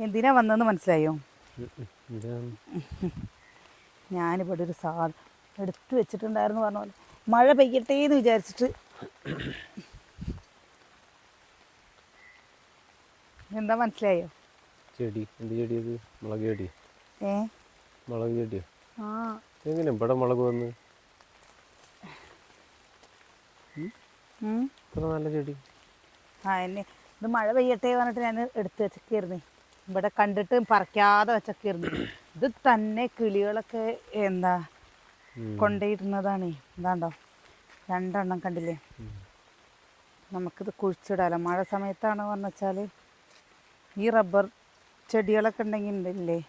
എന്തിനാ വന്നതെന്ന് മനസ്സിലായോ? ഇതാണ്. ഞാനിവിടെ ഒരു സാധനം എടുത്തു വെച്ചിട്ടുണ്ടായിരുന്നു പറഞ്ഞ പോലെ മഴ പെയ്യട്ടെ എന്ന് വിചാരിച്ചിട്ട്. എന്താ മനസ്സിലായോ? ചെടി. എന്ത് ചെടിയത്? മുളക് ചെടിയോ? ഏ മുളക് ചെടിയോ? ആ എങ്ങനെ ഇവിടെ മുളക് വന്ന് ഇത്ര നല്ല ചെടി? എന്നെ ഇത് മഴ പെയ്യട്ടെ പറഞ്ഞിട്ട് ഞാൻ എടുത്തു വെച്ചൊക്കെയായിരുന്നേ. ഇവിടെ കണ്ടിട്ട് പറിക്കാതെ വെച്ചൊക്കെയായിരുന്നു. ഇത് തന്നെ കിളികളൊക്കെ എന്താ കൊണ്ടുപോയിരുന്നതാണേ. ഇതാണ്ടോ 2 എണ്ണം കണ്ടില്ലേ? നമുക്കിത് കുഴിച്ചിടാലോ. മഴ സമയത്താണ് പറഞ്ഞു വെച്ചാൽ ഈ റബ്ബർ ചെടികളൊക്കെ ഉണ്ടെങ്കിലേ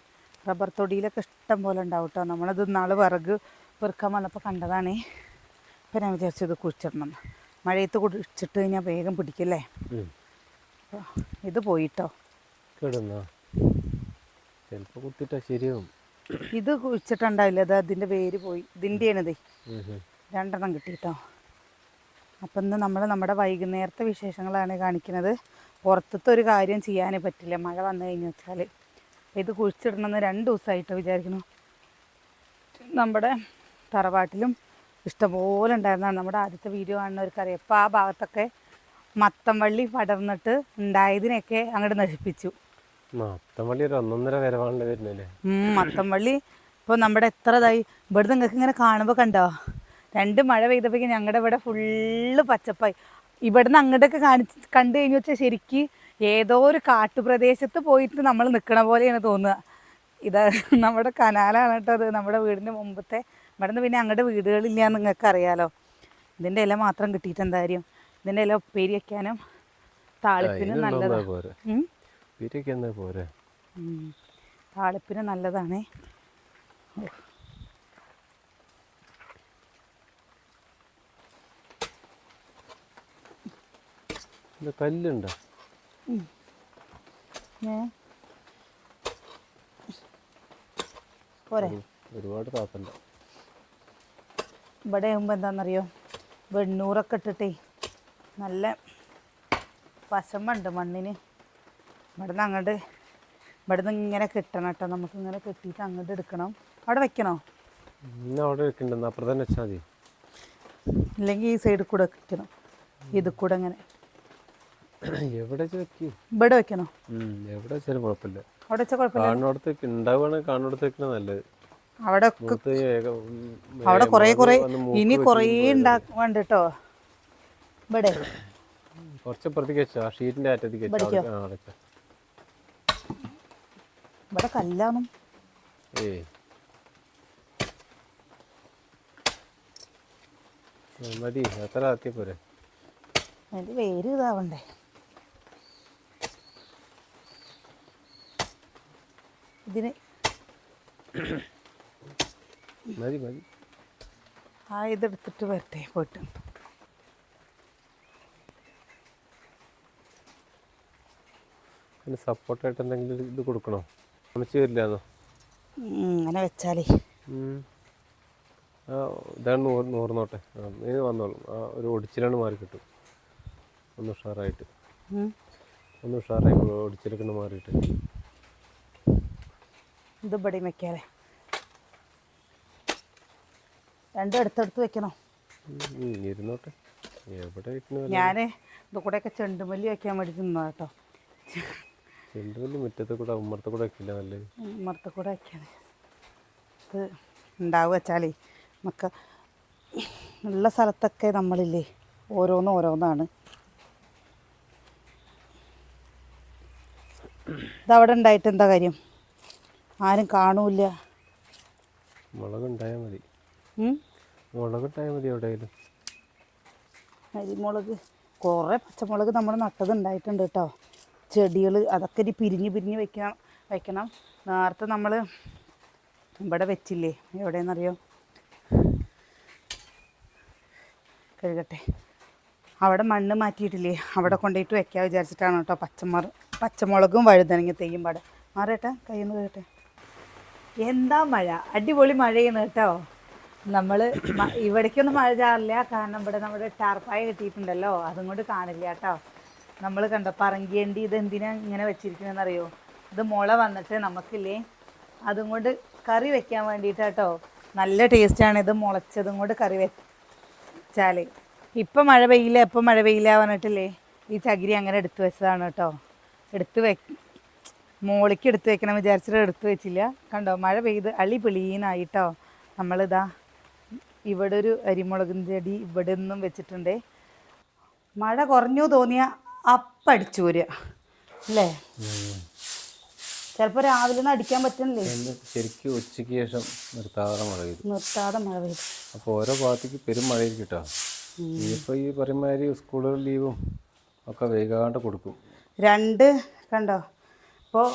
റബ്ബർ തൊടിയിലൊക്കെ ഇഷ്ടം പോലെ ഉണ്ടാവും കേട്ടോ. നമ്മളത് നാളെ വിറക് പെറുക്കാൻ വന്നപ്പോൾ കണ്ടതാണേ. അപ്പം ഞാൻ വിചാരിച്ചത് കുഴിച്ചിടണം. മഴയത്ത് കുഴിച്ചിട്ട് കഴിഞ്ഞാൽ വേഗം പിടിക്കില്ലേ. അപ്പോൾ ഇത് പോയിട്ടോ. കേടുന്നോ? ചിലപ്പോൾ കുത്തിട്ടാ ശരിയാവും. ഇത് കുഴിച്ചിട്ടുണ്ടാവില്ല. അത് അതിൻ്റെ വേര് പോയി. ഇതിൻ്റെയാണിതേ 2 എണ്ണം കിട്ടിയിട്ടോ. അപ്പം ഇന്ന് നമ്മൾ നമ്മുടെ വൈകുന്നേരത്തെ വിശേഷങ്ങളാണ് കാണിക്കുന്നത്. പുറത്തത്തെ ഒരു കാര്യം ചെയ്യാനേ പറ്റില്ല മഴ വന്നു കഴിഞ്ഞു വെച്ചാൽ. ഇത് കുഴിച്ചിടണമെന്ന് 2 ദിവസമായിട്ട് വിചാരിക്കുന്നു. നമ്മുടെ തറവാട്ടിലും ഇഷ്ടംപോലെ ഉണ്ടായിരുന്നതാണ്. നമ്മുടെ ആദ്യത്തെ വീഡിയോ കാണുന്നവർക്കറിയാം. അപ്പോൾ ആ ഭാഗത്തൊക്കെ മത്തം വള്ളി പടർന്നിട്ട് ഉണ്ടായതിനെയൊക്കെ അങ്ങോട്ട് നശിപ്പിച്ചു. മത്തം വള്ളി ഒരു 1.5 വരവാണല്ലോ വരുന്നല്ലേ. മത്തം വള്ളി ഇപ്പോൾ നമ്മുടെ എത്ര ഇതായി. ഇവിടെ നിങ്ങൾക്ക് ഇങ്ങനെ കാണുമ്പോൾ കണ്ടോ 2 മഴ പെയ്തപ്പോഴേക്കും ഞങ്ങളുടെ ഇവിടെ ഫുള്ള് പച്ചപ്പായി. ഇവിടുന്ന് അങ്ങോട്ടൊക്കെ കണ്ടു കഴിഞ്ഞു വെച്ചാൽ ശരിക്ക് ഏതോ ഒരു കാട്ടുപ്രദേശത്ത് പോയിട്ട് നമ്മൾ നിൽക്കണ പോലെയാണ് തോന്നുക. ഇത് നമ്മുടെ കനാലാണ് കേട്ടോ. അത് നമ്മുടെ വീടിൻ്റെ മുമ്പത്തെ. ഇവിടെ നിന്ന് പിന്നെ അങ്ങോട്ട് വീടുകളില്ല എന്ന് നിങ്ങൾക്ക് അറിയാലോ. ഇതിൻ്റെ ഇല മാത്രം കിട്ടിയിട്ട് എന്താ കാര്യം? ഇതിൻ്റെ ഇല ഉപ്പേരി വയ്ക്കാനും താളിപ്പിനും നല്ലതാണ്. താളിപ്പിന് നല്ലതാണേ. കല്ലുണ്ടോ? പോരെ. ഒരുപാട് താത്തണ്ട. ഇവിടെ ആകുമ്പോൾ എന്താണെന്നറിയോ, വെണ്ണൂറൊക്കെ ഇട്ടിട്ടേ നല്ല പശമുണ്ട് മണ്ണിന്. ഇവിടുന്ന് ഇങ്ങനെ കിട്ടണം കേട്ടോ. നമുക്കിങ്ങനെ കെട്ടിയിട്ട് അങ്ങോട്ട് എടുക്കണം. അവിടെ വെക്കണോ? അവിടെ വെക്കണ്ടെന്ന് അപ്പുറം തന്നെ വെച്ചാൽ മതി. ഇല്ലെങ്കിൽ ഈ സൈഡിൽ കൂടെ വെക്കണം. ഇത് കൂടെ അങ്ങനെ എവിടെ വെക്കും? ഇവിടെ വെക്കണോ? എവിടെ വെച്ചാലും കുഴപ്പമില്ല. അവിടെ വെച്ചാൽ കുഴപ്പമില്ല. കാണുന്നിടത്തേക്ക് ഉണ്ടാവുകയാണെങ്കിൽ കാണുന്നിടത്ത് വെക്കണ നല്ലത്. അവിടെ കുറേ ഇനി കുറേ ഉണ്ടാക്കാൻ കേട്ടോ. ഇവിടെ കുറച്ചപ്പുറത്തേക്ക് വെച്ചോ. ആ ഷീറ്റിന്റെ അറ്റത്തേക്ക് വെച്ചോ. ഇവിടെ കല്ലാണ്. മതി. എത്ര ആക്കിയ പോരെ. അതിൻ്റെ വേര് ഇതാവണ്ടേ. ഇതിന് മതി മതി. ഇതെടുത്തിട്ട് വരട്ടെ പോയിട്ട്. സപ്പോർട്ടായിട്ട് എന്തെങ്കിലും ഇത് കൊടുക്കണോ? അമച്ച് വരില്ലാന്നോ? അങ്ങനെ വെച്ചാലേ ഇതാണ് നൂർന്നോട്ടെ. ഇത് വന്നോളും. ഒരു ഒടിച്ചിലാണ് മാറി കിട്ടും. ഒന്ന് ഉഷാറായി ഒടിച്ചിലൊക്കെ മാറിയിട്ട് ഇത് ഇവിടെ വെക്കാതെ 2 അടുത്തടുത്ത് വെക്കണോ? ഇരുന്നോട്ടെ. എവിടെ ഞാൻ ഇത് കൂടെയൊക്കെ ചെണ്ടുമല്ലി വയ്ക്കാൻ വേണ്ടി നിന്നോ കേട്ടോ. ചെണ്ടുമല്ലി മുറ്റത്ത് കൂടെ ഉമ്മറത്ത് കൂടെ വെക്കില്ല. നല്ലത് ഉമ്മറത്ത് കൂടെ വയ്ക്കാതെ ഇത് ഉണ്ടാവുക വെച്ചാലേ നമുക്ക് ഉള്ള സ്ഥലത്തൊക്കെ നമ്മളില്ലേ ഓരോന്നാണ്. ഇതവിടെ ഉണ്ടായിട്ട് എന്താ കാര്യം? ആരും കാണൂല്ല. മുളകുണ്ടായാൽ മതി. എവിടെയായാലും. അരിമുളക് കുറേ പച്ചമുളക് നമ്മൾ നട്ടത് ഉണ്ടായിട്ടുണ്ട് കേട്ടോ. ചെടികൾ അതൊക്കെ ഇനി പിരിഞ്ഞ് വെക്കണം. നേരത്തെ നമ്മൾ ഇവിടെ വെച്ചില്ലേ, എവിടെയെന്നറിയോ? കഴുകട്ടെ. അവിടെ മണ്ണ് മാറ്റിയിട്ടില്ലേ, അവിടെ കൊണ്ടുപോയിട്ട് വെക്കാൻ വിചാരിച്ചിട്ടാണ് കേട്ടോ. പച്ചമുളകും വഴുതനങ്ങ തെയ്യും പാടെ മാറേട്ടാ. കയ്യിൽ നിന്ന് കഴുകട്ടെ. എന്താ മഴ! അടിപൊളി മഴയാണ് കേട്ടോ. നമ്മൾ ഇവിടേക്കൊന്നും മഴ ചാറില്ല. കാരണം ഇവിടെ നമ്മുടെ ടാർപ്പായ കിട്ടിയിട്ടുണ്ടല്ലോ, അതും കൊണ്ട് കാണില്ല കേട്ടോ. നമ്മൾ കണ്ടോ പറങ്കിയണ്ടി. ഇതെന്തിനാ ഇങ്ങനെ വെച്ചിരിക്കുന്നതെന്നറിയോ? ഇത് മുള വന്നിട്ട് നമുക്കില്ലേ അതും കൊണ്ട് കറി വെക്കാൻ വേണ്ടിയിട്ടാട്ടോ. നല്ല ടേസ്റ്റാണ് ഇത് മുളച്ചതും കൊണ്ട് കറി വെച്ചാൽ. ഇപ്പം മഴ പെയ്യില്ല, എപ്പം മഴ പെയ്യില്ല പറഞ്ഞിട്ടില്ലേ ഈ ചകിരി അങ്ങനെ എടുത്തു വെച്ചതാണ് കേട്ടോ. മോളിക്ക് എടുത്ത് വെക്കണം വിചാരിച്ചിട്ട് എടുത്തു വെച്ചില്ല. കണ്ടോ മഴ പെയ്ത് അളിപിളീന്നായിട്ടോ. നമ്മളിതാ ഇവിടെ ഒരു അരിമുളകിൻ്റെ അടി ഇവിടെ നിന്നും വെച്ചിട്ടുണ്ട്. മഴ കുറഞ്ഞു തോന്നിയ അപ്പടിച്ചു പോരുക അല്ലേ? ചിലപ്പോൾ രാവിലെ ഒന്നും അടിക്കാൻ പറ്റുന്നില്ലേ. ശരിക്കും ഉച്ചയ്ക്ക് ശേഷം നിർത്താതെ മഴ പെയ്തു. അപ്പോൾ ഓരോ ഭാഗത്തേക്ക് പെരും മഴയായിരിക്കും കേട്ടോ. ഇപ്പോൾ ഈ പറയുമാതിരി സ്കൂളുകൾ ലീവും ഒക്കെ വൈകാണ്ട് കൊടുക്കും. കണ്ടോ ഇപ്പോൾ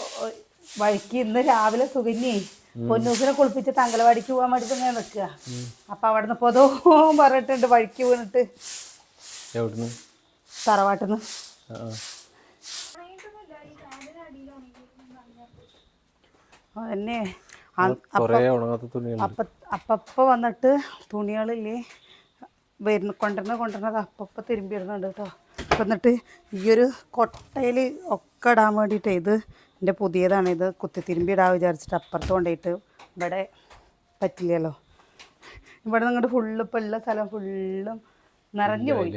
വഴിക്ക് ഇന്ന് രാവിലെ സുകന്യേ പൊന്നൂസിനെ കുളിപ്പിച്ചിട്ട് അങ്കലവാടിക്ക് പോകാൻ വേണ്ടിയിട്ട് ഇങ്ങനെ നിൽക്കുക. അപ്പം അവിടെ നിന്ന് പൊതോ പറഞ്ഞിട്ടുണ്ട് വഴിക്ക് വീണിട്ട്. എവിടുന്ന്? തറവാട്ടിന്ന്. അതന്നെ അപ്പ വന്നിട്ട് തുണികളില്ലേ കൊണ്ടുവരുന്നത് അപ്പ തിരുമ്പിടുന്നുണ്ട് കേട്ടോ. എന്നിട്ട് ഈ ഒരു കൊട്ടയിൽ ഒക്കെ ഇടാൻ വേണ്ടിയിട്ട് ഇത് എൻ്റെ പുതിയതാണ്. ഇത് കുത്തി തിരുമ്പിടാൻ വിചാരിച്ചിട്ട് അപ്പുറത്ത് കൊണ്ടുപോയിട്ട് ഇവിടെ പറ്റില്ലല്ലോ. ഇവിടെ നിങ്ങളുടെ ഇപ്പം ഉള്ള സ്ഥലം ഫുള്ളും നിറഞ്ഞു പോയി.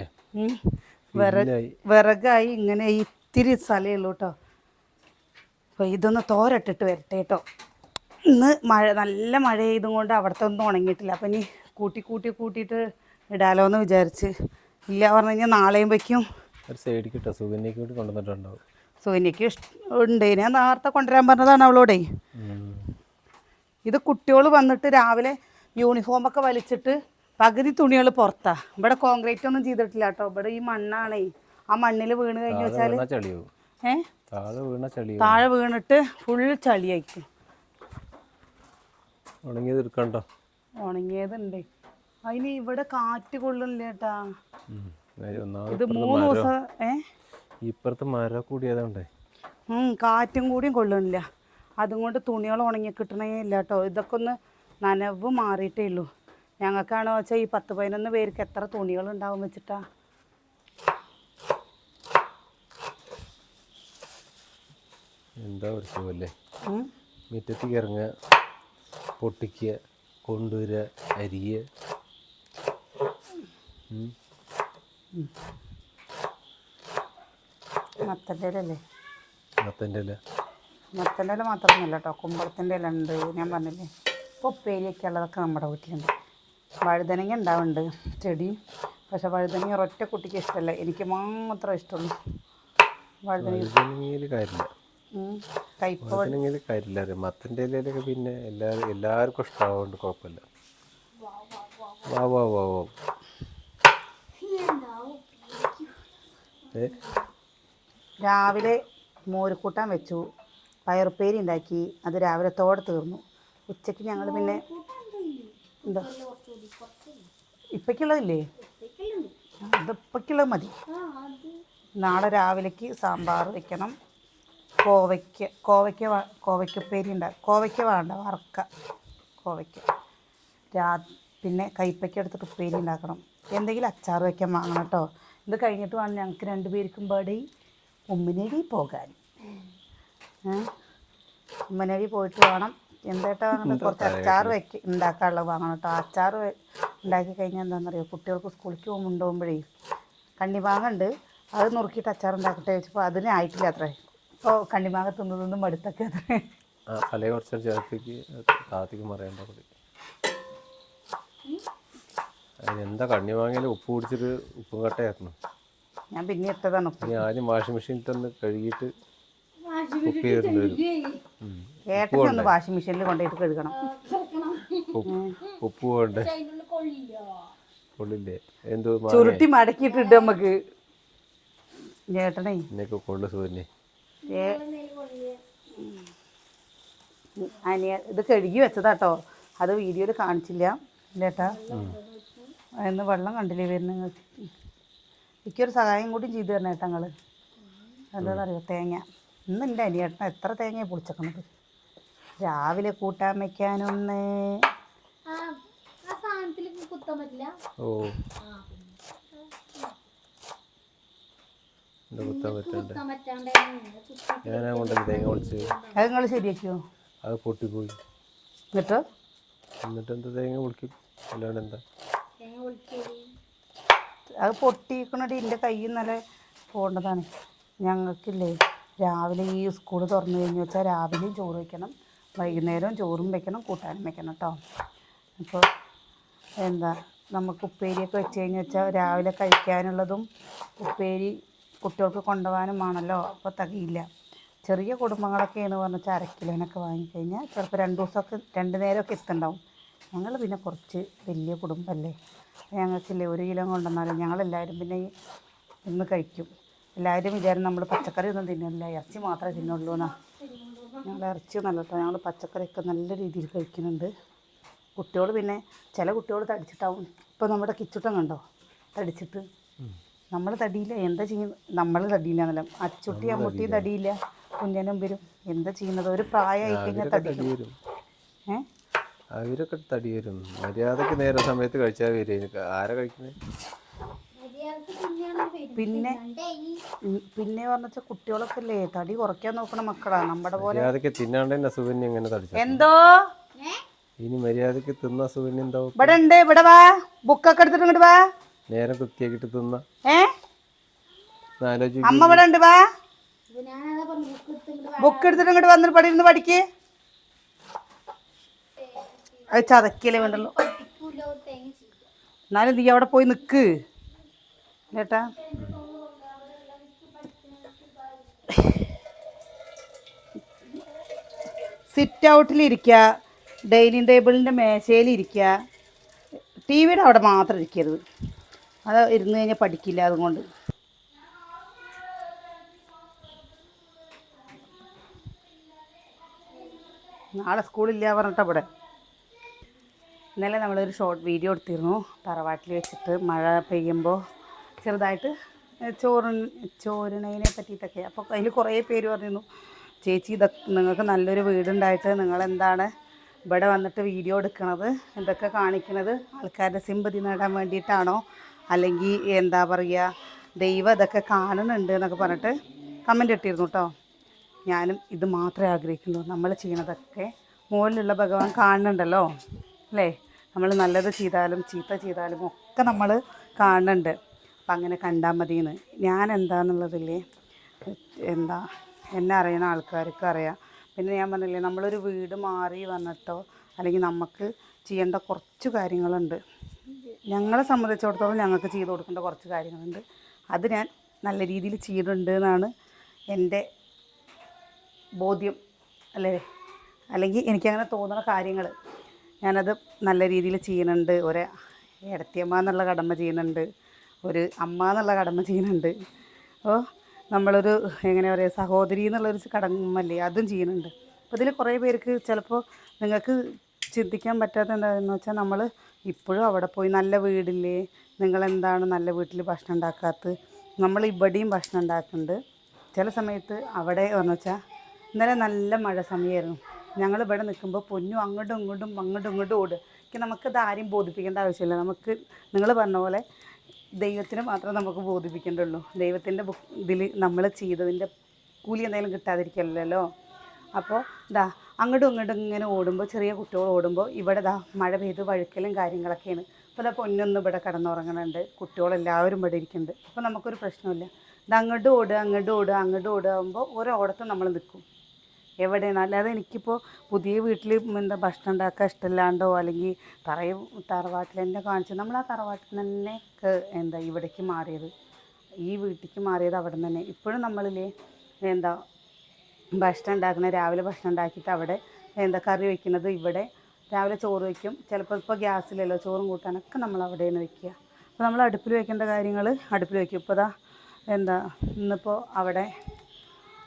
വിറകായി ഇങ്ങനെ ഇത്തിരി സ്ഥലമേ ഉള്ളൂ കേട്ടോ. അപ്പോൾ ഇതൊന്ന് തോരട്ടിട്ട് വരട്ടെ കേട്ടോ. ഇന്ന് നല്ല മഴ ചെയ്തും കൊണ്ട് അവിടുത്തെ ഒന്നും ഉണങ്ങിയിട്ടില്ല. അപ്പം ഇനി കൂട്ടിയിട്ട് ഇടാലോ എന്ന് വിചാരിച്ച്. ഇല്ല പറഞ്ഞു കഴിഞ്ഞാൽ നാളെയും വയ്ക്കും. സുകന്യക്ക് ഉണ്ട്. ഞാൻ നേരത്തെ കൊണ്ടുവരാൻ പറഞ്ഞതാണ് അവളോടെ. ഇത് കുട്ടികൾ വന്നിട്ട് രാവിലെ യൂണിഫോമൊക്കെ വലിച്ചിട്ട് പകുതി തുണികൾ പുറത്താണ്. ഇവിടെ കോൺക്രീറ്റ് ഒന്നും ചെയ്തിട്ടില്ല കേട്ടോ. ഇവിടെ ഈ മണ്ണാണേ. ആ മണ്ണിൽ വീണ് കഴിഞ്ഞു വെച്ചാൽ താഴെ വീണിട്ട് ഫുൾ ചളിയായിരിക്കും. ഉണങ്ങിയതുണ്ട്. അതിന് ഇവിടെ കാറ്റ് കൊള്ളില്ല കേട്ടാ. ഇത് 3 ദിവസം ഇപ്പുറത്ത് മരം കൂടിയതുകൊണ്ടേ കാറ്റും കൂടിയും കൊള്ളുന്നില്ല. അതുകൊണ്ട് തുണികൾ ഉണങ്ങി കിട്ടണേ ഇല്ല കേട്ടോ. ഇതൊക്കെ ഒന്ന് നനവ് മാറിയിട്ടേ ഉള്ളൂ. ഞങ്ങൾക്കാണോ വെച്ചാൽ ഈ 10-11 പേർക്ക് എത്ര തുണികൾ ഉണ്ടാവും വെച്ചിട്ടാ. എന്താ ഒരു സുഖല്ലേ. മുറ്റത്തേക്ക് ഇറങ്ങുക, പൊട്ടിക്കുക, കൊണ്ടുവരിക, അരിയുക. മത്തൻ്റെ ഇലല്ലേ? മത്തൻ്റെ ഇല മാത്രമൊന്നുമല്ല കേട്ടോ. കുമ്പളത്തിൻ്റെ ഇല ഉണ്ട്. ഞാൻ പറഞ്ഞില്ലേ ഇപ്പോൾ ഉപ്പേരിയൊക്കെ ഉള്ളതൊക്കെ നമ്മുടെ വീട്ടിലുണ്ട്. വഴുതനങ്ങ ഉണ്ടാവുന്നുണ്ട് ചെടിയും. പക്ഷെ വഴുതനങ്ങ ഒരൊറ്റ കുട്ടിക്ക് ഇഷ്ടമല്ല, എനിക്ക് മാത്രമേ ഇഷ്ടമുള്ളൂ. വഴുതനങ്ങയിൽ കാര്യമില്ല. മത്തൻ്റെ ഇലയിലൊക്കെ പിന്നെ എല്ലാവർക്കും ഇഷ്ടമാവുകൊണ്ട് കുഴപ്പമില്ല. രാവിലെ മോരുകൂട്ടാൻ വെച്ചു, പയറുപ്പേരി ഉണ്ടാക്കി. അത് രാവിലെ തോടെ തീർന്നു. ഉച്ചയ്ക്ക് ഞങ്ങൾ പിന്നെ എന്താ ഇപ്പയ്ക്കുള്ളതില്ലേ? അതിപ്പയ്ക്കുള്ളത് മതി. നാളെ രാവിലേക്ക് സാമ്പാർ വെക്കണം. കോവയ്ക്കുപ്പേരി ഉണ്ടാകും. കോവയ്ക്ക വേണ്ട, വറക്ക കോവയ്ക്ക. പിന്നെ കൈപ്പയ്ക്ക എടുത്തിട്ട് ഉപ്പേരി ഉണ്ടാക്കണം. എന്തെങ്കിലും അച്ചാർ വയ്ക്കാൻ വാങ്ങണം കേട്ടോ. ഇത് കഴിഞ്ഞിട്ട് വേണം ഞങ്ങൾക്ക് 2 പേർക്കും പാടി ഉമ്മനടി പോകാൻ. ഉമ്മനടി പോയിട്ട് വേണം എന്തായിട്ടാ വാങ്ങുന്നത്. കുറച്ച് അച്ചാർ ഉണ്ടാക്കാനുള്ളത് വാങ്ങണം കേട്ടോ. അച്ചാർ ഉണ്ടാക്കി കഴിഞ്ഞാൽ എന്താണെന്നറിയോ, കുട്ടികൾക്ക് സ്കൂളിലേക്ക് കൊണ്ടുപോകുമ്പോഴേ കണ്ണിമാങ്ങുണ്ട്, അത് നുറുക്കിയിട്ട് അച്ചാർ ഉണ്ടാക്കട്ടെ വെച്ചപ്പോൾ അതിനായിട്ടില്ല അത്രേ. ഇപ്പോൾ കണ്ണിമാങ്ങ തിന്നതൊന്നും മടുത്തൊക്കെ അത്രേ. എന്താ കണ്ണിമാങ്ങയിൽ ഉപ്പ് പിടിച്ചിട്ട് ഉപ്പും കട്ടയായിരുന്നു. ഞാൻ പിന്നെ ഇട്ടതാണ് ഉപ്പ്. ആദ്യം വാഷിംഗ് മെഷീനിൽ തന്നെ കഴുകിയിട്ട് ഏട്ടനൊന്ന് വാഷിംഗ് മെഷീനിൽ കൊണ്ടുപോയിട്ട് കഴുകണം. ഉപ്പ് കൊണ്ട് കൊള്ളില്ലേ? എന്തോ ചുരുട്ടി മടക്കിയിട്ടുണ്ട് നമുക്ക്. ഏട്ടനെ കൊള്ളു സുഖന്നെ. ഇത് കഴുകി വെച്ചതാട്ടോ. അത് വീഡിയോയിൽ കാണിച്ചില്ല ചേട്ടാ. അതിന്ന് വെള്ളം കണ്ടില്ലേ വരുന്ന. എനിക്കൊരു സഹായം കൂടി ചെയ്തു തരണം ഏട്ടാ നിങ്ങൾ. എന്താണെന്നറിയോ, തേങ്ങ. ഇന്ന് എൻ്റെ അനിയേട്ടൻ എത്ര തേങ്ങയാണ് പൊളിച്ചേക്കണത്. രാവിലെ കൂട്ടാൻ വയ്ക്കാനൊന്ന് എന്താ കുത്താൻ പറ്റണ്ടേ? ഞാനാ കൊണ്ടത് തേങ്ങ പൊളിച്ച് അത് നിങ്ങൾ ശരിയാക്കിയോ? അത് പൊട്ടിപ്പോയി. എന്നിട്ട് എന്താ തേങ്ങ പൊളിക്കും, അല്ലാണ്ട് എന്താ? അത് പൊട്ടിക്കണടി എൻ്റെ കയ്യിൽ നല്ല പോകേണ്ടതാണ്. ഞങ്ങൾക്കില്ലേ രാവിലെ ഈ സ്കൂൾ തുറന്നു കഴിഞ്ഞ് വെച്ചാൽ രാവിലെയും ചോറ് വയ്ക്കണം, വൈകുന്നേരവും ചോറും വെക്കണം, കൂട്ടാനും വെക്കണം കേട്ടോ. അപ്പോൾ എന്താ നമുക്ക് ഉപ്പേരിയൊക്കെ വെച്ച് കഴിഞ്ഞ് വെച്ചാൽ രാവിലെ കഴിക്കാനുള്ളതും ഉപ്പേരി കുട്ടികൾക്ക് കൊണ്ടുപോകാനും ആണല്ലോ, അപ്പോൾ തികയില്ല. ചെറിയ കുടുംബങ്ങളൊക്കെയെന്ന് പറഞ്ഞാൽ അരക്കിലോനൊക്കെ വാങ്ങിക്കഴിഞ്ഞാൽ ചിലപ്പോൾ 2 ദിവസമൊക്കെ 2 നേരമൊക്കെ എത്തുന്നുണ്ടാവും. ഞങ്ങൾ പിന്നെ കുറച്ച് വലിയ കുടുംബമല്ലേ, ഞങ്ങൾക്കില്ലേ 1 കിലോ കൊണ്ടുവന്നാലും ഞങ്ങളെല്ലാവരും പിന്നെ ഇന്ന് കഴിക്കും. എല്ലാവരും വിചാരം നമ്മൾ പച്ചക്കറി ഒന്നും തിന്നില്ല, ഇറച്ചി മാത്രമേ തിന്നുള്ളൂ എന്നാ. ഞങ്ങൾ ഇറച്ചി നല്ല കേട്ടോ, ഞങ്ങൾ പച്ചക്കറിയൊക്കെ നല്ല രീതിയിൽ കഴിക്കുന്നുണ്ട്. കുട്ടികൾ പിന്നെ ചില കുട്ടികൾ തടിച്ചിട്ടാവും. ഇപ്പോൾ നമ്മുടെ കിച്ചുട്ടൻ കണ്ടോ തടിച്ചിട്ട്, നമ്മൾ തടിയില്ല എന്താ ചെയ്യുന്നത്? നമ്മൾ തടിയില്ല എന്നല്ല, അച്ചുട്ടി അമ്മുട്ടിയും തടിയില്ല, കുഞ്ഞനും വരും. എന്താ ചെയ്യുന്നത്? ഒരു പ്രായമായി കഴിഞ്ഞാൽ തടി അവരൊക്കെ തടി വരും. മര്യാദക്ക് നേരെ സമയത്ത് കഴിച്ചാൽ വരും. ആരാ കഴിക്കുന്നത്? പിന്നെ പിന്നെ പറഞ്ഞാൽ കുട്ടികളൊക്കെ അല്ലേ തടി കുറയ്ക്കാൻ നോക്കണ മക്കളാണ് നമ്മുടെ പോലെ. മര്യാദക്ക് തിന്നാണ്ട് തന്നെ സുകന്യ എങ്ങനെ തടിച്ചു? എന്തോ ഇനി മര്യാദക്ക് തിന്ന സുകന്യ എന്താവും? ഇവിടെ ഉണ്ട്, ഇവിടെ വാ, ബുക്കൊക്കെ എടുത്തിട്ട് ഇങ്ങോട്ട് വാ. നേരെ കുത്തിയാക്കിട്ട് തിന്ന അമ്മ ഇവിടെ ഉണ്ട്, വാ. ബുക്ക് എടുത്തിട്ട് ഇങ്ങോട്ട് വന്നിട്ട് പഠിരുന്ന് പഠിക്ക്. അത് ചതക്കല്ലേ വേണ്ടല്ലോ, എന്നാലും നീ അവിടെ പോയി നിക്ക് ചേട്ടാ. സിറ്റ് ഔട്ടിലിരിക്കുക, ഡൈനിങ് ടേബിളിൻ്റെ മേശയിലിരിക്കുക, ടി വിയുടെ അവിടെ മാത്രം ഇരിക്കരുത്. അത് ഇരുന്ന് കഴിഞ്ഞാൽ പഠിക്കില്ല. അതുകൊണ്ട് നാളെ സ്കൂളില്ല പറഞ്ഞിട്ട് അവിടെ ഇന്നലെ നമ്മളൊരു ഷോർട്ട് വീഡിയോ എടുത്തിരുന്നു തറവാട്ടിൽ വെച്ചിട്ട്. മഴ പെയ്യുമ്പോൾ ചെറുതായിട്ട് ചോരണതിനെ പറ്റിയിട്ടൊക്കെ. അപ്പോൾ അതിൽ കുറേ പേര് പറഞ്ഞിരുന്നു, ചേച്ചി ഇതൊക്കെ നിങ്ങൾക്ക് നല്ലൊരു വീടുണ്ടായിട്ട് നിങ്ങളെന്താണ് ഇവിടെ വന്നിട്ട് വീഡിയോ എടുക്കണത്, ഇതൊക്കെ കാണിക്കണത് ആൾക്കാരുടെ സിമ്പതി നേടാൻ വേണ്ടിയിട്ടാണോ, അല്ലെങ്കിൽ എന്താ പറയുക ദൈവം ഇതൊക്കെ കാണുന്നുണ്ട് എന്നൊക്കെ പറഞ്ഞിട്ട് കമൻ്റ് ഇട്ടിരുന്നു കേട്ടോ. ഞാനും ഇത് മാത്രമേ ആഗ്രഹിക്കുള്ളൂ, നമ്മൾ ചെയ്യണതൊക്കെ മുകളിലുള്ള ഭഗവാൻ കാണുന്നുണ്ടല്ലോ അല്ലേ. നമ്മൾ നല്ലത് ചെയ്താലും ചീത്ത ചെയ്താലും ഒക്കെ നമ്മൾ കാണുന്നുണ്ട്. അപ്പം അങ്ങനെ കണ്ടാൽ മതിയെന്ന്. ഞാൻ എന്താണെന്നുള്ളതില്ലേ എന്താ എന്നെ അറിയണ ആൾക്കാർക്ക് അറിയാം. പിന്നെ ഞാൻ പറഞ്ഞില്ലേ നമ്മളൊരു വീട് മാറി വന്നിട്ടോ അല്ലെങ്കിൽ നമുക്ക് ചെയ്യേണ്ട കുറച്ച് കാര്യങ്ങളുണ്ട്. ഞങ്ങളെ സംബന്ധിച്ചിടത്തോളം ഞങ്ങൾക്ക് ചെയ്ത് കൊടുക്കേണ്ട കുറച്ച് കാര്യങ്ങളുണ്ട്. അത് ഞാൻ നല്ല രീതിയിൽ ചെയ്തിട്ടുണ്ട് എന്നാണ് എൻ്റെ ബോധ്യം അല്ലേ, അല്ലെങ്കിൽ എനിക്കങ്ങനെ തോന്നുന്ന കാര്യങ്ങൾ ഞാനത് നല്ല രീതിയിൽ ചെയ്യുന്നുണ്ട്. ഒരു ഇടത്തിയമ്മ എന്നുള്ള കടമ ചെയ്യുന്നുണ്ട്, ഒരു അമ്മ എന്നുള്ള കടമ ചെയ്യുന്നുണ്ട്. അപ്പോൾ നമ്മളൊരു എങ്ങനെ പറയുക സഹോദരി എന്നുള്ളൊരു കടമല്ലേ അതും ചെയ്യുന്നുണ്ട്. അപ്പോൾ ഇതിൽ കുറേ പേർക്ക് ചിലപ്പോൾ നിങ്ങൾക്ക് ചിന്തിക്കാൻ പറ്റാത്ത എന്താണെന്ന് വെച്ചാൽ നമ്മൾ ഇപ്പോഴും അവിടെ പോയി നല്ല വീടില്ലേ, നിങ്ങളെന്താണ് നല്ല വീട്ടിൽ ഭക്ഷണം ഉണ്ടാക്കാത്തത്? നമ്മൾ ഇവിടെയും ഭക്ഷണം ഉണ്ടാക്കുന്നുണ്ട്. ചില സമയത്ത് അവിടെ എന്ന് വെച്ചാൽ ഇന്നലെ നല്ല മഴ സമയമായിരുന്നു. ഞങ്ങൾ ഇവിടെ നിൽക്കുമ്പോൾ പൊന്നു അങ്ങോട്ടും ഇങ്ങോട്ടും ഓടുക. നമുക്കത് ആരെയും ബോധിപ്പിക്കേണ്ട ആവശ്യമില്ല. നമുക്ക് നിങ്ങൾ പറഞ്ഞ പോലെ ദൈവത്തിന് മാത്രമേ നമുക്ക് ബോധിപ്പിക്കേണ്ടുള്ളൂ. ദൈവത്തിൻ്റെ ഇതിൽ നമ്മൾ ചെയ്തതിൻ്റെ കൂലി എന്തെങ്കിലും കിട്ടാതിരിക്കില്ലല്ലോ. അപ്പോൾ അങ്ങോട്ടും ഇങ്ങനെ ഓടുമ്പോൾ ചെറിയ കുട്ടികൾ ഓടുമ്പോൾ ഇവിടെ മഴ പെയ്ത് വഴുക്കലും കാര്യങ്ങളൊക്കെയാണ്. അപ്പോൾ പൊന്നൊന്നും ഇവിടെ കിടന്നുറങ്ങുന്നുണ്ട്, കുട്ടികളെല്ലാവരും ഇവിടെ ഇരിക്കുന്നുണ്ട്. അപ്പോൾ നമുക്കൊരു പ്രശ്നമില്ല. അങ്ങോട്ട് ഓടുക ആകുമ്പോൾ ഓരോടത്തും നമ്മൾ നിൽക്കും എവിടെയാണ്. അല്ലാതെ എനിക്കിപ്പോൾ പുതിയ വീട്ടിൽ ഭക്ഷണം ഉണ്ടാക്കാൻ ഇഷ്ടമില്ലാണ്ടോ അല്ലെങ്കിൽ തറവാട്ടിൽ തന്നെ കാണിച്ചു. നമ്മൾ ആ തറവാട്ടിൽ തന്നെ ഇവിടേക്ക് മാറിയത്, ഈ വീട്ടിലേക്ക് മാറിയത് അവിടെ നിന്ന് തന്നെ. ഇപ്പോഴും നമ്മളില്ലേ ഭക്ഷണം ഉണ്ടാക്കുന്നത് രാവിലെ ഭക്ഷണം ഉണ്ടാക്കിയിട്ട് അവിടെ കറി വയ്ക്കുന്നത് ഇവിടെ രാവിലെ ചോറ് വയ്ക്കും. ചിലപ്പോൾ ഇപ്പോൾ ഗ്യാസിലല്ലോ ചോറും കൂട്ടാനൊക്കെ നമ്മൾ അവിടെയാണ് വയ്ക്കുക. അപ്പോൾ നമ്മൾ അടുപ്പിൽ വയ്ക്കേണ്ട കാര്യങ്ങൾ അടുപ്പിൽ വയ്ക്കും. ഇപ്പോൾ ഇന്നിപ്പോൾ അവിടെ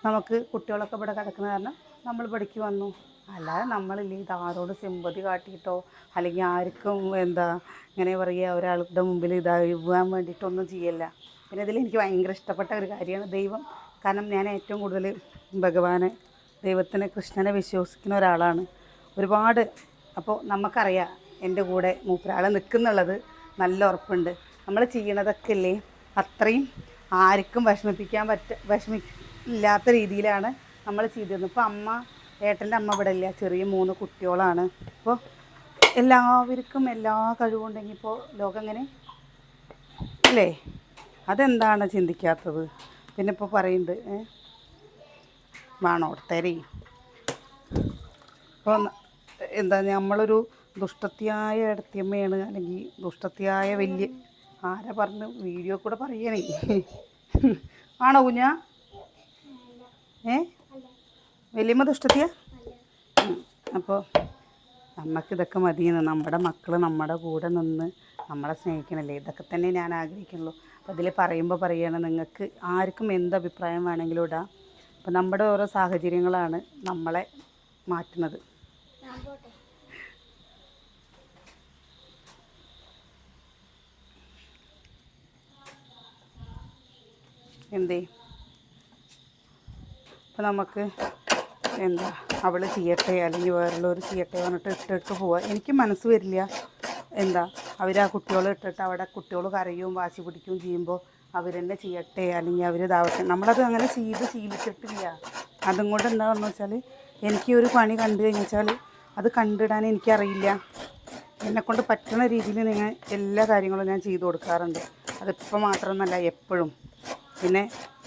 നമുക്ക് കുട്ടികളൊക്കെ ഇവിടെ കിടക്കുന്ന കാരണം നമ്മൾ ഇവിടേക്ക് വന്നു. അല്ലാതെ നമ്മളില്ലേ ഇത് ആരോട് സിമ്പതി കാട്ടിയിട്ടോ അല്ലെങ്കിൽ ആർക്കും ഇങ്ങനെ പറയുക ഒരാളുടെ മുമ്പിൽ ഇതാകാൻ വേണ്ടിയിട്ടൊന്നും ചെയ്യല്ല. പിന്നെ ഇതിൽ എനിക്ക് ഭയങ്കര ഇഷ്ടപ്പെട്ട ഒരു കാര്യമാണ് ദൈവം. കാരണം ഞാൻ ഏറ്റവും കൂടുതൽ ഭഗവാനെ ദൈവത്തിനെ കൃഷ്ണനെ വിശ്വസിക്കുന്ന ഒരാളാണ് ഒരുപാട്. അപ്പോൾ നമുക്കറിയാം എൻ്റെ കൂടെ മൂപ്പരാൾ നിൽക്കുന്നുള്ളത് നല്ല ഉറപ്പുണ്ട്. നമ്മൾ ചെയ്യണതൊക്കെ അല്ലേ അത്രയും ആർക്കും വിഷമില്ലാത്ത രീതിയിലാണ് നമ്മൾ ചെയ്തിരുന്നത്. ഇപ്പോൾ ഏട്ടൻ്റെ അമ്മ ഇവിടെ ഇല്ല, ചെറിയ 3 കുട്ടികളാണ്. അപ്പോൾ എല്ലാവർക്കും എല്ലാ കഴിവുണ്ടെങ്കിൽ ഇപ്പോൾ ലോകം എങ്ങനെ അല്ലേ? അതെന്താണ് ചിന്തിക്കാത്തത്? പിന്നെ ഇപ്പോൾ പറയുന്നുണ്ട് വേണോ തരി. അപ്പോൾ എന്താ നമ്മളൊരു ദുഷ്ടത്തിയായ ഇടത്തിയമ്മയാണ്, അല്ലെങ്കിൽ ദുഷ്ടത്തിയായ വലിയ ആരാ പറഞ്ഞു വീഡിയോ കൂടെ പറയണേ ആണോ കുഞ്ഞാ? വലിയമ്മ ദുഷ്ടത്തിയാ? അപ്പോൾ നമുക്കിതൊക്കെ മതിയെന്ന്, നമ്മുടെ മക്കൾ നമ്മുടെ കൂടെ നിന്ന് നമ്മളെ സ്നേഹിക്കണല്ലേ, ഇതൊക്കെ തന്നെ ഞാൻ ആഗ്രഹിക്കുന്നുള്ളൂ. അപ്പോൾ ഇതിൽ പറയുകയാണ്, നിങ്ങൾക്ക് ആർക്കും എന്ത് അഭിപ്രായം വേണമെങ്കിലും ഇടാം. അപ്പോൾ നമ്മുടെ ഓരോ സാഹചര്യങ്ങളാണ് നമ്മളെ മാറ്റുന്നത്. എന്തേ അപ്പോൾ നമുക്ക് എന്താ അവൾ ചെയ്യട്ടെ അല്ലെങ്കിൽ വേറുള്ളവർ ചെയ്യട്ടെ പറഞ്ഞിട്ട് ഇട്ടിട്ട് പോവുക. എനിക്ക് മനസ്സ് വരില്ല. എന്താ അവർ ആ കുട്ടികളെ ഇട്ടിട്ട് അവിടെ കുട്ടികൾ കരയും വാശി പിടിക്കുകയും ചെയ്യുമ്പോൾ അവരെന്നെ ചെയ്യട്ടെ അല്ലെങ്കിൽ അവർ ഇതാവട്ടെ. നമ്മളത് അങ്ങനെ ശീലിച്ചിട്ടില്ല. അതും കൊണ്ട് എന്താണെന്ന് വെച്ചാൽ എനിക്ക് ഒരു പണി കണ്ടു കഴിഞ്ഞാൽ അത് കണ്ടിടാൻ എനിക്കറിയില്ല. എന്നെക്കൊണ്ട് പറ്റുന്ന രീതിയിൽ ഞാൻ എല്ലാ കാര്യങ്ങളും ഞാൻ ചെയ്തു കൊടുക്കാറുണ്ട്. അതിപ്പോൾ മാത്രമൊന്നുമല്ല, എപ്പോഴും. പിന്നെ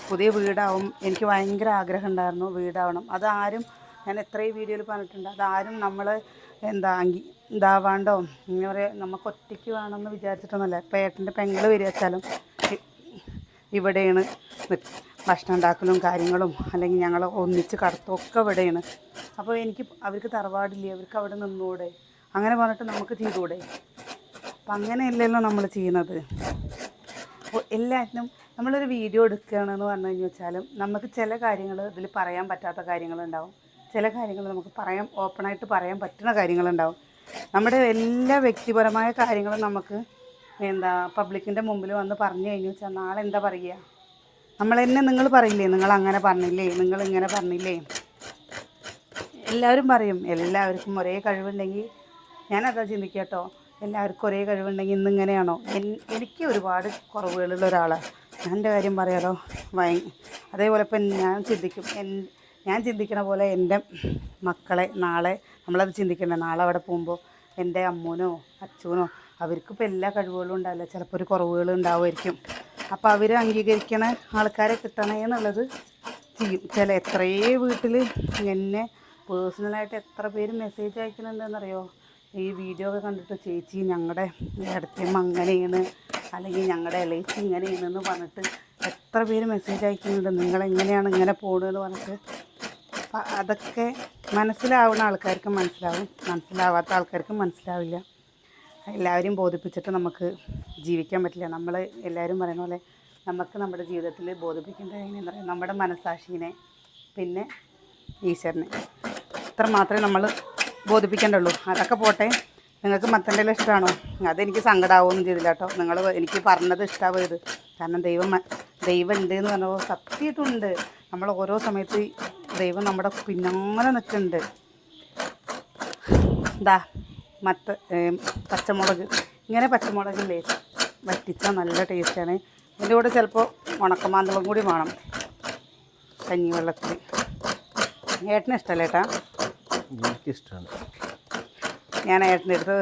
പുതിയ വീടാവും, എനിക്ക് ഭയങ്കര ആഗ്രഹം ഉണ്ടായിരുന്നു വീടാവണം. അതാരും ഞാൻ എത്രയും വീഡിയോയിൽ പറഞ്ഞിട്ടുണ്ട്, അതാരും നമ്മൾ ഇതാവാണ്ടോ ഇങ്ങനെ പറയുക നമുക്ക് ഒറ്റയ്ക്ക് വേണമെന്ന് വിചാരിച്ചിട്ടൊന്നുമല്ല. ഇപ്പോൾ ഏട്ടൻ്റെ പെങ്ങൾ വരിക വെച്ചാലും ഇവിടെയാണ് ഭക്ഷണം ഉണ്ടാക്കലും കാര്യങ്ങളും, അല്ലെങ്കിൽ ഞങ്ങൾ ഒന്നിച്ച് കടത്തുമൊക്കെ ഇവിടെയാണ്. അപ്പോൾ അവർക്ക് തറവാടില്ലേ, അവർക്ക് അവിടെ നിന്നുകൂടെ, അങ്ങനെ പറഞ്ഞിട്ട് നമുക്ക് ചെയ്തുകൂടെ? അപ്പം അങ്ങനെയല്ലല്ലോ നമ്മൾ ചെയ്യുന്നത്. അപ്പോൾ എല്ലാറ്റിനും നമ്മളൊരു വീഡിയോ എടുക്കുകയാണെന്ന് പറഞ്ഞു വെച്ചാലും നമുക്ക് ചില കാര്യങ്ങൾ ഇതിൽ പറയാൻ പറ്റാത്ത കാര്യങ്ങളുണ്ടാവും, ചില കാര്യങ്ങൾ നമുക്ക് ഓപ്പണായിട്ട് പറയാൻ പറ്റുന്ന കാര്യങ്ങളുണ്ടാവും. നമ്മുടെ എല്ലാ വ്യക്തിപരമായ കാര്യങ്ങളും നമുക്ക് പബ്ലിക്കിൻ്റെ മുമ്പിൽ വന്ന് പറഞ്ഞു കഴിഞ്ഞു വെച്ചാൽ നാളെ എന്താ പറയുക? നിങ്ങൾ പറയില്ലേ, നിങ്ങൾ അങ്ങനെ പറഞ്ഞില്ലേ, നിങ്ങൾ ഇങ്ങനെ പറഞ്ഞില്ലേ? എല്ലാവരും പറയും. എല്ലാവർക്കും ഒരേ കഴിവുണ്ടെങ്കിൽ ഞാനതാ ചിന്തിക്കുക കേട്ടോ, എല്ലാവർക്കും ഒരേ കഴിവുണ്ടെങ്കിൽ ഇന്നിങ്ങനെയാണോ? എനിക്ക് ഒരുപാട് കുറവുകളുള്ള ഒരാളാണ്. ഞാൻ എൻ്റെ കാര്യം പറയാലോ, അതേപോലെ ഇപ്പം ഞാൻ ചിന്തിക്കണ പോലെ എൻ്റെ മക്കളെ നാളെ നമ്മളത് ചിന്തിക്കണ്ടേ. നാളെ അവിടെ പോകുമ്പോൾ എൻ്റെ അമ്മൂനോ അച്ഛനോ അവർക്കിപ്പോൾ എല്ലാ കഴിവുകളും ഉണ്ടാവില്ല, ചിലപ്പോൾ ഒരു കുറവുകൾ ഉണ്ടാവുമായിരിക്കും. അപ്പോൾ അവർ അംഗീകരിക്കണ ആൾക്കാരെ കിട്ടണേ എന്നുള്ളത് ചെയ്യും. എത്രയേ വീട്ടിൽ എന്നെ പേഴ്സണലായിട്ട് എത്ര പേര് മെസ്സേജ് അയക്കുന്നുണ്ടെന്നറിയോ? ഈ വീഡിയോ ഒക്കെ കണ്ടിട്ട് ചേച്ചി ഞങ്ങളുടെ ഇടത്തേമ്മ അങ്ങനെയാണ്, അല്ലെങ്കിൽ ഞങ്ങളുടെ ഇളയിച്ച് ഇങ്ങനെയാണെന്ന് പറഞ്ഞിട്ട് എത്ര പേര് മെസ്സേജ് അയക്കുന്നുണ്ട്, നിങ്ങളെങ്ങനെയാണ് ഇങ്ങനെ പോകുന്നതെന്ന് പറഞ്ഞിട്ട്. അതൊക്കെ മനസ്സിലാവുന്ന ആൾക്കാർക്ക് മനസ്സിലാവും, മനസ്സിലാവാത്ത ആൾക്കാർക്ക് മനസ്സിലാവില്ല. എല്ലാവരെയും ബോധിപ്പിച്ചിട്ട് നമുക്ക് ജീവിക്കാൻ പറ്റില്ല. നമ്മൾ എല്ലാവരും പറയുന്ന പോലെ നമുക്ക് നമ്മുടെ ജീവിതത്തിൽ ബോധിപ്പിക്കേണ്ടത് എങ്ങനെയാണെന്ന് പറയാം, നമ്മുടെ മനസ്സാക്ഷിനെ പിന്നെ ഈശ്വരനെ. ഇത്ര മാത്രമേ നമ്മൾ ബോധിപ്പിക്കേണ്ടുള്ളൂ. അതൊക്കെ പോട്ടെ, നിങ്ങൾക്ക് മത്തൻ്റെ ഇല ഇഷ്ടമാണോ? അതെനിക്ക് സങ്കടമാവുകയൊന്നും ചെയ്തില്ല കേട്ടോ. എനിക്ക് പറഞ്ഞത് ഇഷ്ടമാവരുത്. കാരണം ദൈവം ഉണ്ട് എന്ന് പറഞ്ഞപ്പോൾ സത്യമായിട്ടുണ്ട്. നമ്മൾ ഓരോ സമയത്ത് ദൈവം നമ്മുടെ പിന്നാലെ നിൽക്കുന്നുണ്ട്. പച്ചമുളക്, ഇങ്ങനെ പച്ചമുളകില്ലേ വറ്റിച്ചാൽ നല്ല ടേസ്റ്റാണ്. ഇതിൻ്റെ കൂടെ ചിലപ്പോൾ ഉണക്കമാന്തളം കൂടി വേണം കഞ്ഞിവെള്ളത്തിൽ. ഏട്ടന് ഇഷ്ടമല്ലേ ഏട്ടാ? എനിക്കിഷ്ടമാണ്. ഞാൻ ഏട്ടൻ്റെ അടുത്ത്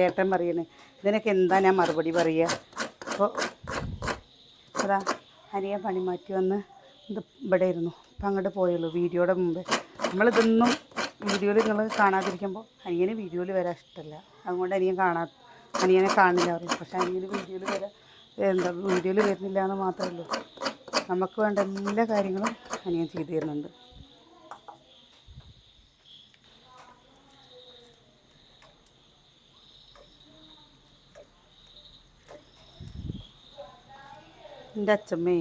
ഏട്ടൻ പറയണേ ഇതിനൊക്കെ എന്താ ഞാൻ മറുപടി പറയുക? അപ്പോൾ അതാ അനിയൻ പണി മാറ്റി വന്ന് ഇവിടെ ഇരുന്നു. അപ്പം അങ്ങോട്ട് പോയുള്ളൂ വീഡിയോയുടെ മുമ്പ്. നമ്മളിതൊന്നും വീഡിയോയിൽ നിങ്ങൾ കാണാതിരിക്കുമ്പോൾ അനിയന് വീഡിയോയിൽ വരാൻ ഇഷ്ടമല്ല. അതുകൊണ്ട് അനിയനെ കാണില്ല പറയും. പക്ഷേ അനിയന് വീഡിയോയിൽ വരുന്നില്ല എന്ന് മാത്രമേ ഉള്ളൂ. നമുക്ക് വേണ്ട എല്ലാ കാര്യങ്ങളും അനിയൻ ചെയ്തു തരുന്നുണ്ട്. എൻ്റെ അച്ഛമ്മേ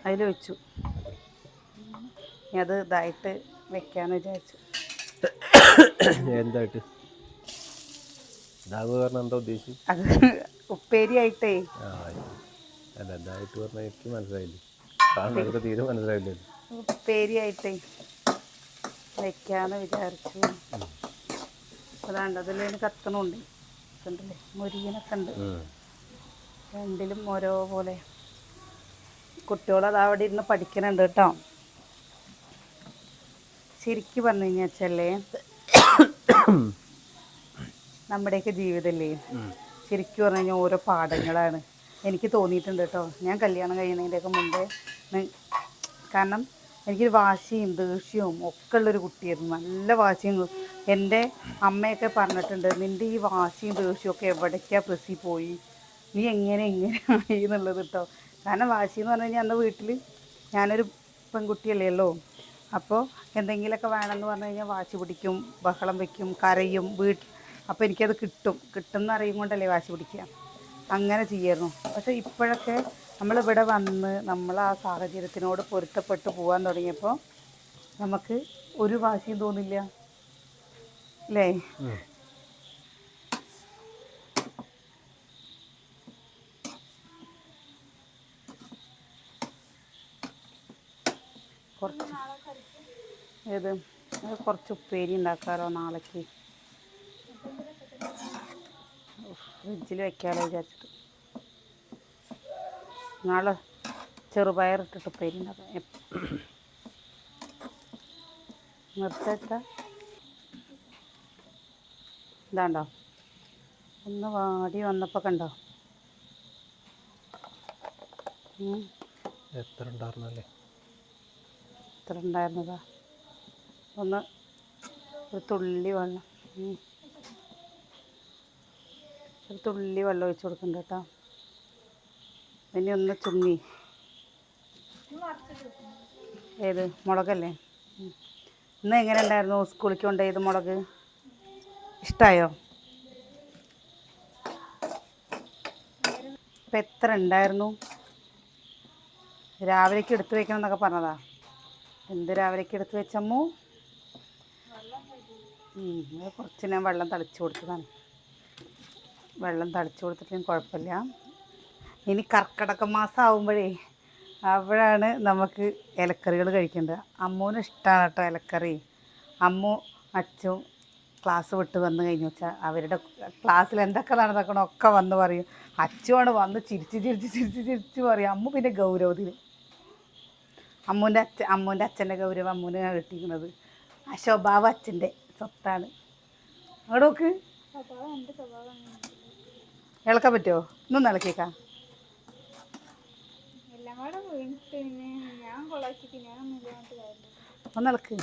അതിൽ വെച്ചു. അത് ഇതായിട്ട് വെക്കാന്ന് വിചാരിച്ചു. എന്തായിട്ട് എന്താ ഉദ്ദേശിച്ചത്? അത് ഉപ്പേരിയായിട്ടേ. അല്ല ഇതായിട്ട് പറഞ്ഞാൽ എനിക്ക് മനസ്സിലായില്ലേ, കാണുന്നവർക്ക് തീരെ മനസ്സിലായില്ലേ. ഉപ്പേരിയായിട്ടേ വെക്കാന്ന് വിചാരിച്ചു. അതാണ്ട് അതിൽ കത്തണുണ്ട്, കണ്ടില്ലേ മുരിയനൊക്കെ ഉണ്ട്. രണ്ടിലും ഓരോ പോലെ കുട്ടികളത് അവിടെ ഇരുന്ന് പഠിക്കുന്നുണ്ട് കേട്ടോ. ശരിക്കും പറഞ്ഞു കഴിഞ്ഞാൽ വെച്ചല്ലേ നമ്മുടെയൊക്കെ ജീവിതമല്ലേ ശരിക്കും പറഞ്ഞു കഴിഞ്ഞാൽ ഓരോ പാഠങ്ങളാണ് എനിക്ക് തോന്നിയിട്ടുണ്ട് കേട്ടോ. ഞാൻ കല്യാണം കഴിയുന്നതിൻ്റെയൊക്കെ മുമ്പേ കാരണം എനിക്കൊരു വാശിയും ദേഷ്യവും ഒക്കെ ഉള്ളൊരു കുട്ടിയായിരുന്നു. നല്ല വാശിയും. എൻ്റെ അമ്മയൊക്കെ പറഞ്ഞിട്ടുണ്ട്, നിൻ്റെ ഈ വാശിയും ദേഷ്യവും ഒക്കെ എവിടേക്കാ പ്രസി പോയി, നീ എങ്ങനെ ആയി എന്നുള്ളത് കേട്ടോ. കാരണം വാശി എന്ന് പറഞ്ഞു കഴിഞ്ഞാൽ അന്ന് വീട്ടിൽ ഞാനൊരു പെൺകുട്ടിയല്ലേ ഉള്ളൂ. അപ്പോൾ എന്തെങ്കിലുമൊക്കെ വേണമെന്ന് പറഞ്ഞു കഴിഞ്ഞാൽ വാശി പിടിക്കും, ബഹളം വയ്ക്കും, കരയും അപ്പോൾ എനിക്കത് കിട്ടുമെന്ന് അറിയും കൊണ്ടല്ലേ വാശി പിടിക്കുക. അങ്ങനെ ചെയ്യായിരുന്നു. പക്ഷേ ഇപ്പോഴൊക്കെ നമ്മളിവിടെ വന്ന് നമ്മൾ ആ സാഹചര്യത്തിനോട് പൊരുത്തപ്പെട്ട് പോകാൻ തുടങ്ങിയപ്പോൾ നമുക്ക് ഒരു വാശിയും തോന്നില്ല അല്ലേ? കുറച്ച് ഉപ്പേരി ഉണ്ടാക്കാമല്ലോ നാളേക്ക്. ഫ്രിഡ്ജിൽ വെക്കാമല്ലോ വിചാരിച്ചിട്ട്. നാളെ ചെറുപയറിട്ടിട്ട് ഉപ്പേരി ഉണ്ടാക്കാം. നിർത്തട്ട ഇതാണ്ടോ ഒന്ന് വാടി വന്നപ്പോൾ കണ്ടോ എത്ര ഉണ്ടായിരുന്നല്ലേ? എത്ര ഉണ്ടായിരുന്നതാ? ഒന്ന് ഒരു തുള്ളി വെള്ളം ഒഴിച്ച് കൊടുക്കണ്ട കേട്ടോ. ഇനി ഒന്ന് ചുങ്ങി. ഏത് മുളകല്ലേ? ഇന്ന് എങ്ങനെ ഉണ്ടായിരുന്നു സ്കൂളിലേക്ക് കൊണ്ടുപോയത് മുളക്? ഇഷ്ടമായോ? ഇപ്പം എത്ര ഉണ്ടായിരുന്നു? രാവിലേക്ക് എടുത്ത് വെക്കണം എന്നൊക്കെ പറഞ്ഞതാ. എന്ത് രാവിലേക്ക് എടുത്ത് വെച്ചമ്മു? കുറച്ച് ഞാൻ വെള്ളം തളിച്ച് കൊടുത്തതാണ്. വെള്ളം തളിച്ച് കൊടുത്തിട്ടും കുഴപ്പമില്ല. ഇനി കർക്കിടക മാസം ആകുമ്പോഴേ അവിടെയാണ് നമുക്ക് ഇലക്കറികൾ കഴിക്കേണ്ടത്. അമ്മൂന് ഇഷ്ടമാണ് കേട്ടോ ഇലക്കറി. അമ്മു അച്ഛനും ക്ലാസ് വിട്ട് വന്ന് കഴിഞ്ഞു വെച്ചാൽ അവരുടെ ക്ലാസ്സിൽ എന്തൊക്കെ നടന്നേക്കണോ ഒക്കെ വന്ന് പറയും. അച്ഛനാണ് വന്ന് ചിരിച്ച് പറയും. അമ്മു പിന്നെ ഗൗരവത്തിന് അമ്മൂൻ്റെ അച്ഛൻ്റെ ഗൗരവം അമ്മൂന് കിട്ടിയിരിക്കുന്നത്. ആ സ്വഭാവം അച്ഛൻ്റെ സ്വത്താണ്. അങ്ങോട്ട് നോക്ക്. ഇളക്കാൻ പറ്റുമോ? ഒന്നും ഇളക്കിയേക്കാം. ഒന്ന് ഇളക്ക്.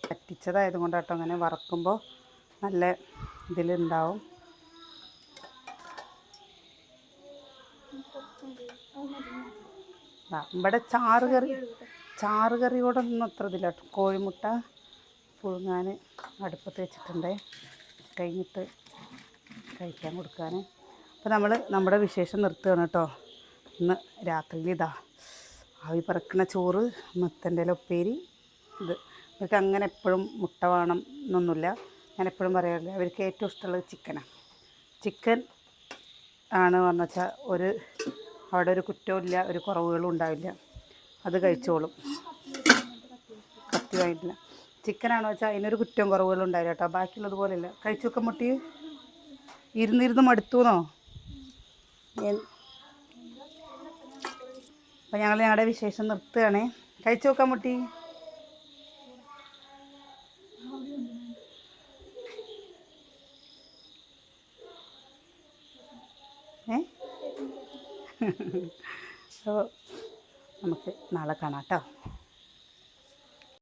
പറ്റിച്ചതായത് കൊണ്ടാട്ടോ അങ്ങനെ വറക്കുമ്പോൾ നല്ല ഇതിലുണ്ടാവും. ഇവിടെ ചാറുകറിയോടൊന്നും അത്ര ഇതില്ല. കോഴിമുട്ട പുഴുങ്ങാൻ അടുപ്പത്ത് വെച്ചിട്ടുണ്ട്, കഴിഞ്ഞിട്ട് കഴിക്കാൻ കൊടുക്കാൻ. അപ്പോൾ നമ്മൾ നമ്മുടെ വിശേഷം നിർത്തുകയാണ് കേട്ടോ. ഇന്ന് രാത്രിയിൽ ഇതാ ആവി പറക്കണ ചോറ്, മത്തൻ്റെ ഇല ഉപ്പേരി. ഇവർക്ക് അങ്ങനെ എപ്പോഴും മുട്ട വേണം എന്നൊന്നുമില്ല. ഞാൻ എപ്പോഴും പറയാറില്ല, അവർക്ക് ഏറ്റവും ഇഷ്ടമുള്ളത് ചിക്കനാണ്. ചിക്കൻ ആണ് പറഞ്ഞു വെച്ചാൽ അവിടെ ഒരു കുറ്റവും ഇല്ല, ഒരു കുറവുകളും ഉണ്ടാവില്ല. അത് കഴിച്ചോളും. കത്തി വാങ്ങിയിട്ടില്ല. ചിക്കനാണെന്ന് വെച്ചാൽ അതിനൊരു കുറ്റവും കുറവുകളും ഉണ്ടാവില്ല കേട്ടോ. ബാക്കിയുള്ളത് പോലെയല്ല. കഴിച്ചു വെക്കാൻ മുട്ടി ഇരുന്നിരുന്ന് മടുത്തുന്നോ? അപ്പോൾ ഞങ്ങളുടെ വിശേഷം നിർത്തുകയാണേ. കഴിച്ചു വെക്കാൻ മുട്ടി. അപ്പോൾ നമുക്ക് നാളെ കാണാം കേട്ടോ.